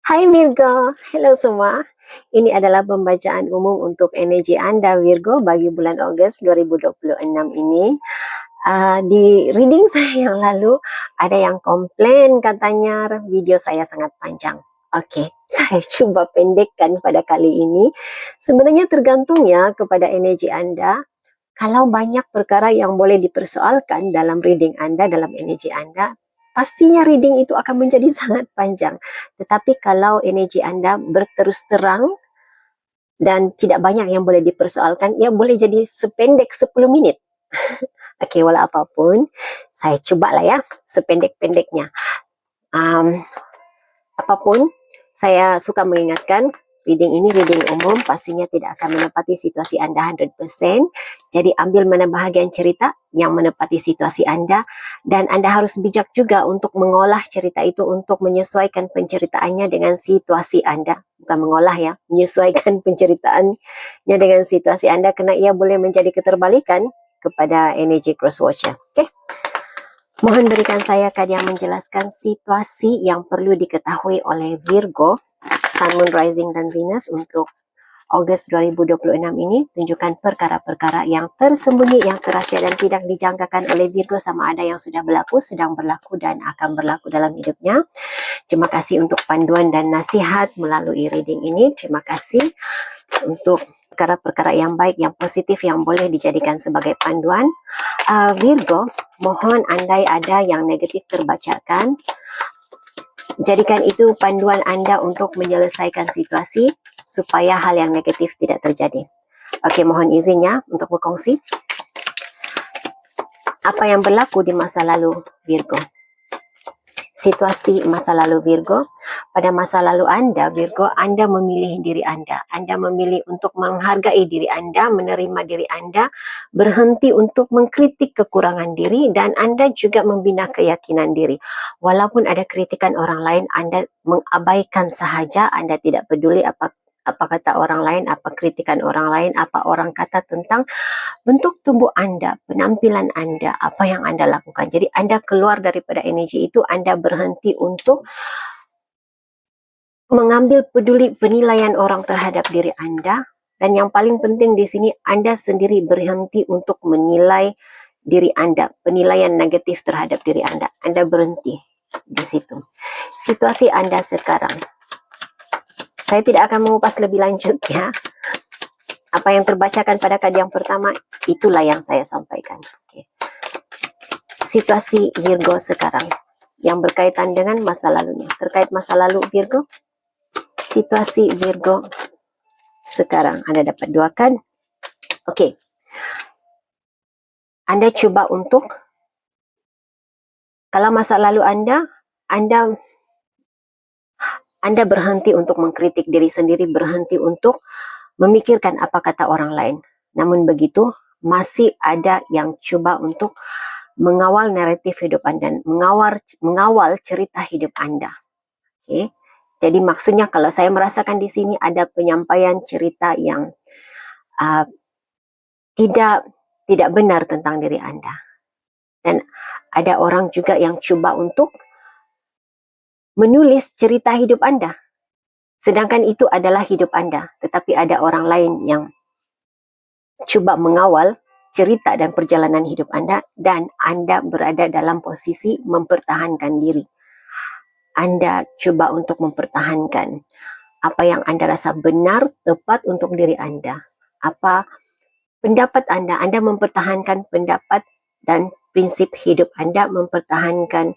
Hai Virgo, hello semua. Ini adalah pembacaan umum untuk energi Anda Virgo bagi bulan Ogos 2026 ini. Di reading saya yang lalu ada yang komplain katanya video saya sangat panjang. Oke, saya coba pendekkan pada kali ini. Sebenarnya tergantung ya kepada energi Anda. Kalau banyak perkara yang boleh dipersoalkan dalam reading Anda, dalam energi Anda, pastinya reading itu akan menjadi sangat panjang. Tetapi kalau energi Anda berterus terang dan tidak banyak yang boleh dipersoalkan, ya boleh jadi sependek 10 menit. Oke, walau apapun, saya coba lah ya, sependek-pendeknya. Apapun, saya suka mengingatkan, reading ini reading umum, pastinya tidak akan menepati situasi Anda 100%. Jadi ambil mana bahagian cerita yang menepati situasi Anda, dan Anda harus bijak juga untuk mengolah cerita itu untuk menyesuaikan penceritaannya dengan situasi Anda. Bukan mengolah ya, menyesuaikan penceritaannya dengan situasi Anda, karena ia boleh menjadi keterbalikan kepada energi crosswatcher. Oke? Mohon berikan saya kad yang menjelaskan situasi yang perlu diketahui oleh Virgo, Sun, Moon, Rising, dan Venus untuk Ogos 2026 ini. Tunjukkan perkara-perkara yang tersembunyi, yang terahsia dan tidak dijangkakan oleh Virgo, sama ada yang sudah berlaku, sedang berlaku, dan akan berlaku dalam hidupnya. Terima kasih untuk panduan dan nasihat melalui reading ini. Terima kasih untuk perkara-perkara yang baik, yang positif, yang boleh dijadikan sebagai panduan. Virgo, mohon andai ada yang negatif terbacakan, jadikan itu panduan Anda untuk menyelesaikan situasi supaya hal yang negatif tidak terjadi. Oke, mohon izinnya untuk berkongsi apa yang berlaku di masa lalu Virgo. Situasi masa lalu Virgo. Pada masa lalu Anda, Virgo, Anda memilih diri Anda. Anda memilih untuk menghargai diri Anda, menerima diri Anda, berhenti untuk mengkritik kekurangan diri, dan Anda juga membina keyakinan diri. Walaupun ada kritikan orang lain, Anda mengabaikan sahaja, Anda tidak peduli apa kata orang lain, apa kritikan orang lain, apa orang kata tentang bentuk tubuh Anda, penampilan Anda, apa yang Anda lakukan. Jadi Anda keluar daripada energi itu, Anda berhenti untuk mengambil peduli penilaian orang terhadap diri Anda. Dan yang paling penting di sini, Anda sendiri berhenti untuk menilai diri Anda, penilaian negatif terhadap diri Anda. Anda berhenti di situ. Situasi Anda sekarang, saya tidak akan mengupas lebih lanjut ya. Apa yang terbacakan pada kad yang pertama, itulah yang saya sampaikan. Oke. Situasi Virgo sekarang yang berkaitan dengan masa lalunya. Terkait masa lalu Virgo, situasi Virgo sekarang. Anda dapat dua kad. Oke. Anda coba untuk, kalau masa lalu Anda berhenti untuk mengkritik diri sendiri, berhenti untuk memikirkan apa kata orang lain. Namun begitu, masih ada yang coba untuk mengawal naratif hidup Anda, mengawal cerita hidup Anda. Oke. Jadi maksudnya kalau saya merasakan di sini ada penyampaian cerita yang tidak benar tentang diri Anda. Dan ada orang juga yang coba untuk menulis cerita hidup Anda. Sedangkan itu adalah hidup Anda. Tetapi ada orang lain yang coba mengawal cerita dan perjalanan hidup Anda, dan Anda berada dalam posisi mempertahankan diri. Anda coba untuk mempertahankan apa yang Anda rasa benar, tepat untuk diri Anda. Apa pendapat Anda mempertahankan pendapat dan prinsip hidup Anda, mempertahankan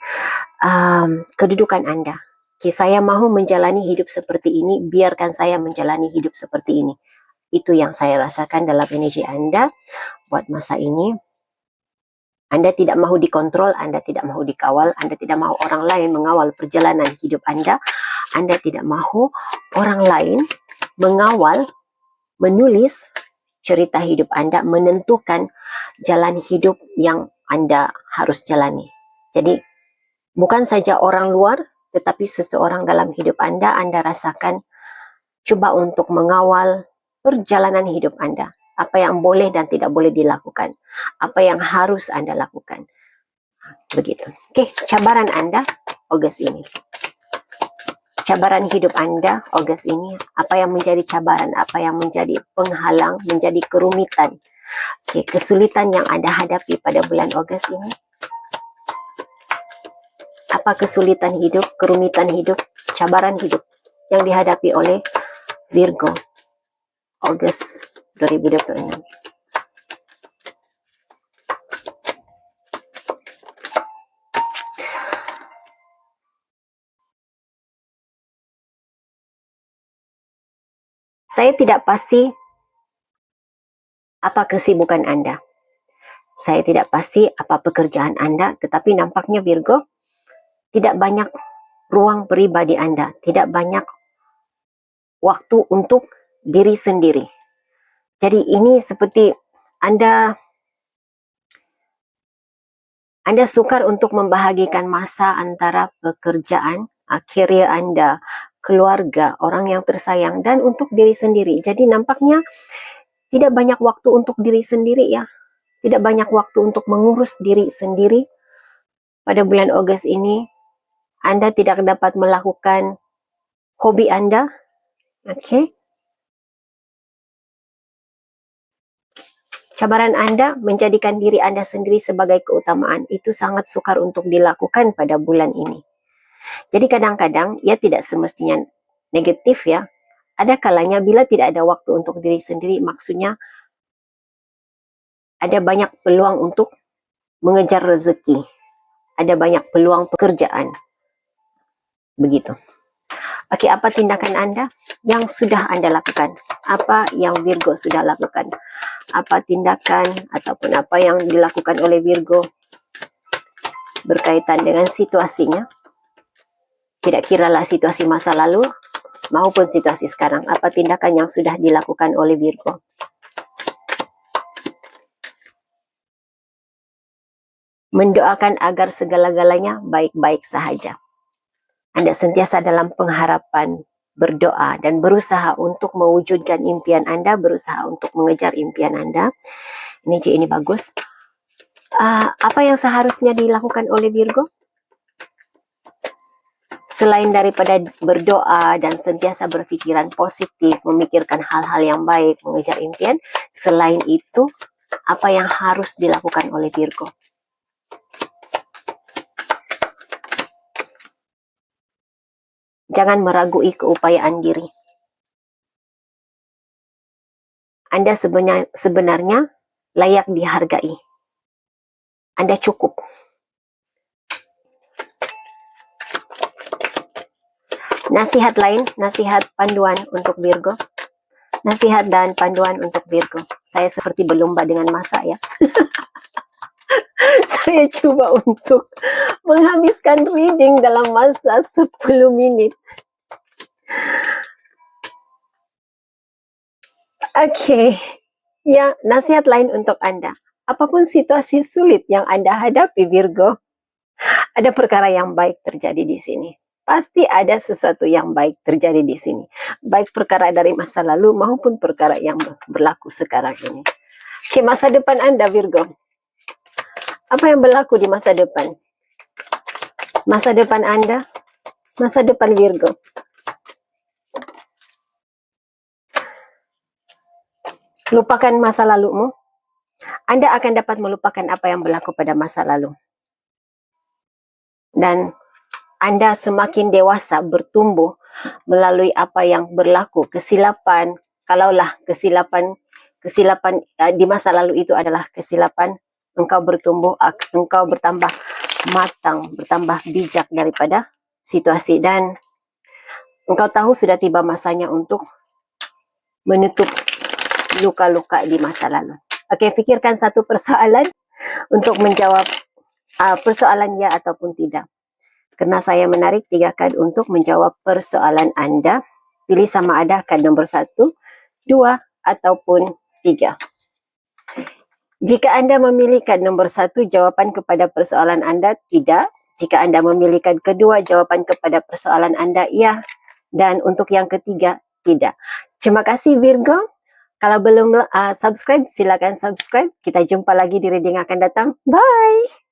kedudukan Anda. Oke, saya mau menjalani hidup seperti ini, biarkan saya menjalani hidup seperti ini. Itu yang saya rasakan dalam energi Anda buat masa ini. Anda tidak mau dikontrol, Anda tidak mau dikawal, Anda tidak mau orang lain mengawal perjalanan hidup Anda. Anda tidak mau orang lain mengawal, menulis cerita hidup Anda, menentukan jalan hidup yang Anda harus jalani. Jadi, bukan saja orang luar, tetapi seseorang dalam hidup Anda rasakan coba untuk mengawal perjalanan hidup Anda. Apa yang boleh dan tidak boleh dilakukan. Apa yang harus Anda lakukan. Begitu. Oke, cabaran Anda Ogos ini. cabaran hidup Anda Ogos ini, apa yang menjadi cabaran, apa yang menjadi penghalang, menjadi kerumitan, kesulitan yang Anda hadapi pada bulan Ogos ini. Apa kesulitan hidup, kerumitan hidup, cabaran hidup yang dihadapi oleh Virgo Ogos 2026. Saya tidak pasti apa kesibukan Anda. Saya tidak pasti apa pekerjaan Anda, tetapi nampaknya Virgo tidak banyak ruang pribadi Anda, tidak banyak waktu untuk diri sendiri. Jadi ini seperti Anda sukar untuk membahagikan masa antara pekerjaan, career Anda, keluarga, orang yang tersayang, dan untuk diri sendiri. Jadi nampaknya tidak banyak waktu untuk diri sendiri ya. Tidak banyak waktu untuk mengurus diri sendiri. Pada bulan Ogos ini, Anda tidak dapat melakukan hobi Anda. Cabaran Anda menjadikan diri Anda sendiri sebagai keutamaan. Itu sangat sukar untuk dilakukan pada bulan ini. Jadi kadang-kadang, ya tidak semestinya negatif ya. Ada kalanya bila tidak ada waktu untuk diri sendiri, maksudnya ada banyak peluang untuk mengejar rezeki. Ada banyak peluang pekerjaan. Begitu. Oke, apa tindakan Anda yang sudah Anda lakukan? Apa yang Virgo sudah lakukan? Apa tindakan ataupun apa yang dilakukan oleh Virgo berkaitan dengan situasinya? Tidak kiralah situasi masa lalu maupun situasi sekarang. Apa tindakan yang sudah dilakukan oleh Virgo? Mendoakan agar segala-galanya baik-baik sahaja. Anda sentiasa dalam pengharapan, berdoa, dan berusaha untuk mewujudkan impian Anda, berusaha untuk mengejar impian Anda. Ini bagus. Apa yang seharusnya dilakukan oleh Virgo? Selain daripada berdoa dan sentiasa berpikiran positif, memikirkan hal-hal yang baik, mengejar impian, selain itu, apa yang harus dilakukan oleh Virgo? Jangan meragui keupayaan diri. Anda sebenarnya layak dihargai. Anda cukup. Nasihat lain, nasihat panduan untuk Virgo. Nasihat dan panduan untuk Virgo. Saya seperti berlomba dengan masa ya. Saya coba untuk menghabiskan reading dalam masa 10 menit. Oke. Ya, nasihat lain untuk Anda. Apapun situasi sulit yang Anda hadapi Virgo, ada perkara yang baik terjadi di sini. Pasti ada sesuatu yang baik terjadi di sini. Baik perkara dari masa lalu maupun perkara yang berlaku sekarang ini. Oke, masa depan Anda Virgo. Apa yang berlaku di masa depan? Masa depan Anda, masa depan Virgo. Lupakan masa lalumu. Anda akan dapat melupakan apa yang berlaku pada masa lalu. Dan Anda semakin dewasa, bertumbuh melalui apa yang berlaku, kesilapan, kalaulah kesilapan di masa lalu itu adalah kesilapan, engkau bertumbuh, engkau bertambah matang, bertambah bijak daripada situasi, dan engkau tahu sudah tiba masanya untuk menutup luka-luka di masa lalu. Oke, pikirkan satu persoalan untuk menjawab persoalan ya ataupun tidak. Karena saya menarik 3 kad untuk menjawab persoalan Anda. Pilih sama ada kad nomor 1, 2, ataupun 3. Jika Anda memilih kad nomor 1, jawaban kepada persoalan Anda tidak. Jika Anda memilih kad kedua, jawaban kepada persoalan Anda ya. Dan untuk yang ketiga, tidak. Terima kasih Virgo. Kalau belum subscribe, silakan subscribe. Kita jumpa lagi di reading akan datang. Bye!